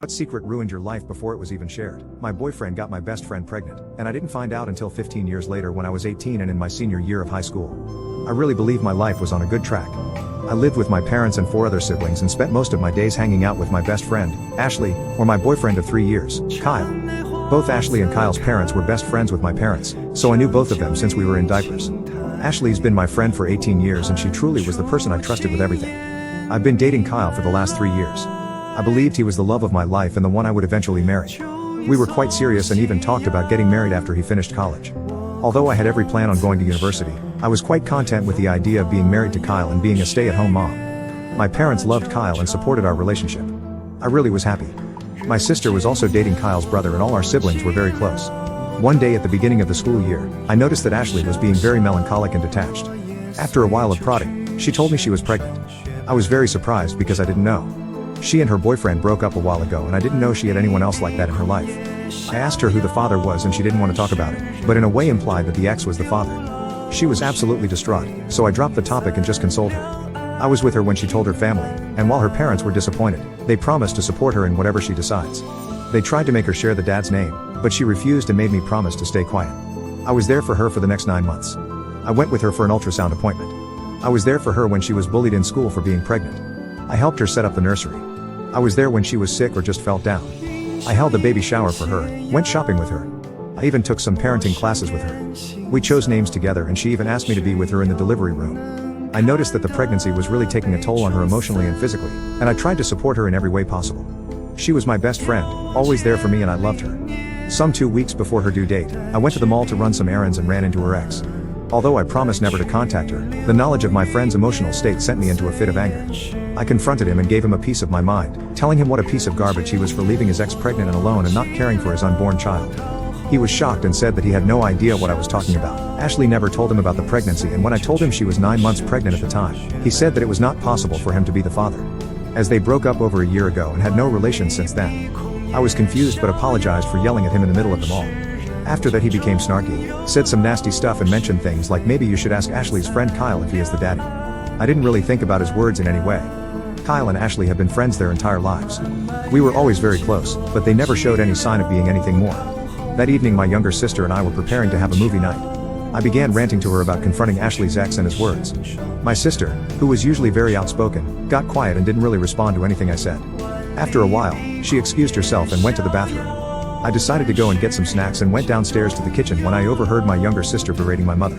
What secret ruined your life before it was even shared? My boyfriend got my best friend pregnant, and I didn't find out until 15 years later when I was 18 and in my senior year of high school. I really believe my life was on a good track. I lived with my parents and 4 other siblings and spent most of my days hanging out with my best friend, Ashley, or my boyfriend of 3 years, Kyle. Both Ashley and Kyle's parents were best friends with my parents, so I knew both of them since we were in diapers. Ashley's been my friend for 18 years and she truly was the person I trusted with everything. I've been dating Kyle for the last 3 years. I believed he was the love of my life and the one I would eventually marry. We were quite serious and even talked about getting married after he finished college. Although I had every plan on going to university, I was quite content with the idea of being married to Kyle and being a stay-at-home mom. My parents loved Kyle and supported our relationship. I really was happy. My sister was also dating Kyle's brother and all our siblings were very close. One day at the beginning of the school year, I noticed that Ashley was being very melancholic and detached. After a while of prodding, she told me she was pregnant. I was very surprised because I didn't know. She and her boyfriend broke up a while ago and I didn't know she had anyone else like that in her life. I asked her who the father was and she didn't want to talk about it, but in a way implied that the ex was the father. She was absolutely distraught, so I dropped the topic and just consoled her. I was with her when she told her family, and while her parents were disappointed, they promised to support her in whatever she decides. They tried to make her share the dad's name, but she refused and made me promise to stay quiet. I was there for her for the next 9 months. I went with her for an ultrasound appointment. I was there for her when she was bullied in school for being pregnant. I helped her set up the nursery. I was there when she was sick or just felt down. I held the baby shower for her, went shopping with her. I even took some parenting classes with her. We chose names together and she even asked me to be with her in the delivery room. I noticed that the pregnancy was really taking a toll on her emotionally and physically, and I tried to support her in every way possible. She was my best friend, always there for me, and I loved her. Some 2 weeks before her due date, I went to the mall to run some errands and ran into her ex. Although I promised never to contact her, the knowledge of my friend's emotional state sent me into a fit of anger. I confronted him and gave him a piece of my mind, telling him what a piece of garbage he was for leaving his ex pregnant and alone and not caring for his unborn child. He was shocked and said that he had no idea what I was talking about. Ashley never told him about the pregnancy, and when I told him she was 9 months pregnant at the time, he said that it was not possible for him to be the father, as they broke up over a year ago and had no relations since then. I was confused but apologized for yelling at him in the middle of the mall. After that he became snarky, said some nasty stuff and mentioned things like maybe you should ask Ashley's friend Kyle if he is the daddy. I didn't really think about his words in any way. Kyle and Ashley have been friends their entire lives. We were always very close, but they never showed any sign of being anything more. That evening my younger sister and I were preparing to have a movie night. I began ranting to her about confronting Ashley's ex and his words. My sister, who was usually very outspoken, got quiet and didn't really respond to anything I said. After a while, she excused herself and went to the bathroom. I decided to go and get some snacks and went downstairs to the kitchen when I overheard my younger sister berating my mother.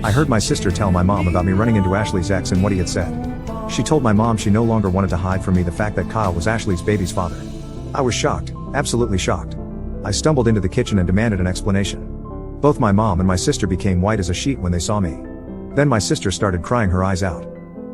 I heard my sister tell my mom about me running into Ashley's ex and what he had said. She told my mom she no longer wanted to hide from me the fact that Kyle was Ashley's baby's father. I was shocked, absolutely shocked. I stumbled into the kitchen and demanded an explanation. Both my mom and my sister became white as a sheet when they saw me. Then my sister started crying her eyes out.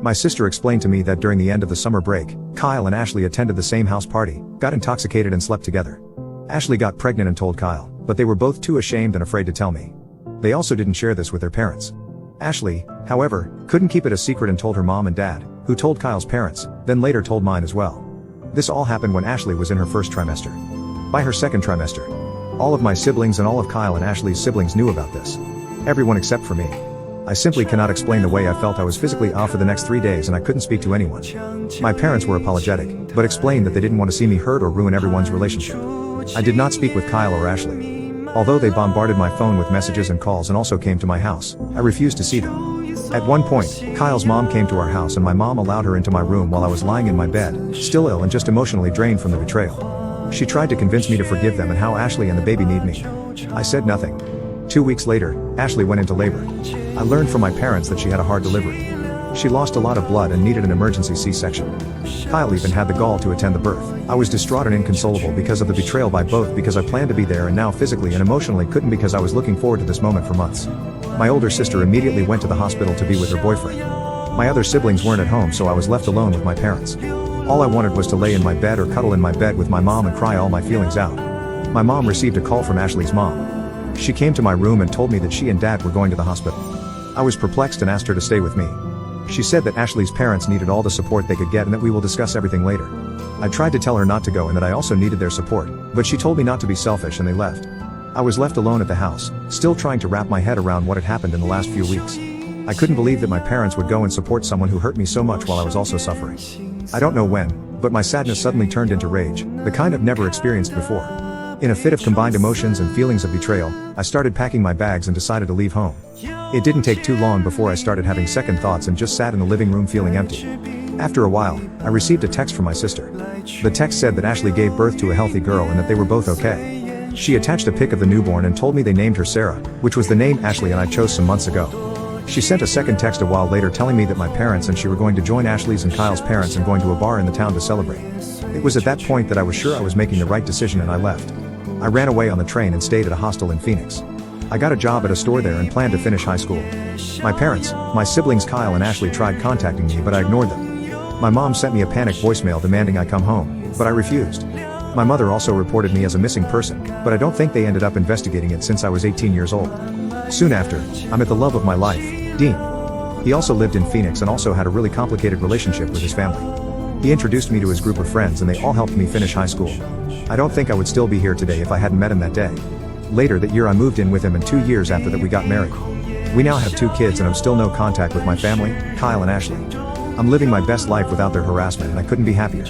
My sister explained to me that during the end of the summer break, Kyle and Ashley attended the same house party, got intoxicated and slept together. Ashley got pregnant and told Kyle, but they were both too ashamed and afraid to tell me. They also didn't share this with their parents. Ashley, however, couldn't keep it a secret and told her mom and dad, who told Kyle's parents, then later told mine as well. This all happened when Ashley was in her first trimester. By her second trimester, all of my siblings and all of Kyle and Ashley's siblings knew about this. Everyone except for me. I simply cannot explain the way I felt. I was physically off for the next 3 days and I couldn't speak to anyone. My parents were apologetic, but explained that they didn't want to see me hurt or ruin everyone's relationship. I did not speak with Kyle or Ashley. Although they bombarded my phone with messages and calls and also came to my house, I refused to see them. At one point, Kyle's mom came to our house and my mom allowed her into my room while I was lying in my bed, still ill and just emotionally drained from the betrayal. She tried to convince me to forgive them and how Ashley and the baby need me. I said nothing. 2 weeks later, Ashley went into labor. I learned from my parents that she had a hard delivery. She lost a lot of blood and needed an emergency C-section. Kyle even had the gall to attend the birth. I was distraught and inconsolable because of the betrayal by both, because I planned to be there and now physically and emotionally couldn't because I was looking forward to this moment for months. My older sister immediately went to the hospital to be with her boyfriend. My other siblings weren't at home, so I was left alone with my parents. All I wanted was to lay in my bed or cuddle in my bed with my mom and cry all my feelings out. My mom received a call from Ashley's mom. She came to my room and told me that she and dad were going to the hospital. I was perplexed and asked her to stay with me. She said that Ashley's parents needed all the support they could get and that we will discuss everything later. I tried to tell her not to go and that I also needed their support, but she told me not to be selfish and they left. I was left alone at the house, still trying to wrap my head around what had happened in the last few weeks. I couldn't believe that my parents would go and support someone who hurt me so much while I was also suffering. I don't know when, But my sadness suddenly turned into rage, the kind I've never experienced before. In a fit of combined emotions and feelings of betrayal, I started packing my bags and decided to leave home. It didn't take too long before I started having second thoughts and just sat in the living room feeling empty. After a while, I received a text from my sister. The text said that Ashley gave birth to a healthy girl and that they were both okay. She attached a pic of the newborn and told me they named her Sarah, which was the name Ashley and I chose some months ago. She sent a second text a while later telling me that my parents and she were going to join Ashley's and Kyle's parents and going to a bar in the town to celebrate. It was at that point that I was sure I was making the right decision and I left. I ran away on the train and stayed at a hostel in Phoenix. I got a job at a store there and planned to finish high school. My parents, my siblings Kyle and Ashley tried contacting me but I ignored them. My mom sent me a panicked voicemail demanding I come home, but I refused. My mother also reported me as a missing person, but I don't think they ended up investigating it since I was 18 years old. Soon after, I met the love of my life, Dean. He also lived in Phoenix and also had a really complicated relationship with his family. He introduced me to his group of friends and they all helped me finish high school. I don't think I would still be here today if I hadn't met him that day. Later that year I moved in with him and 2 years after that we got married. We now have 2 kids and I'm still no contact with my family, Kyle and Ashley. I'm living my best life without their harassment and I couldn't be happier.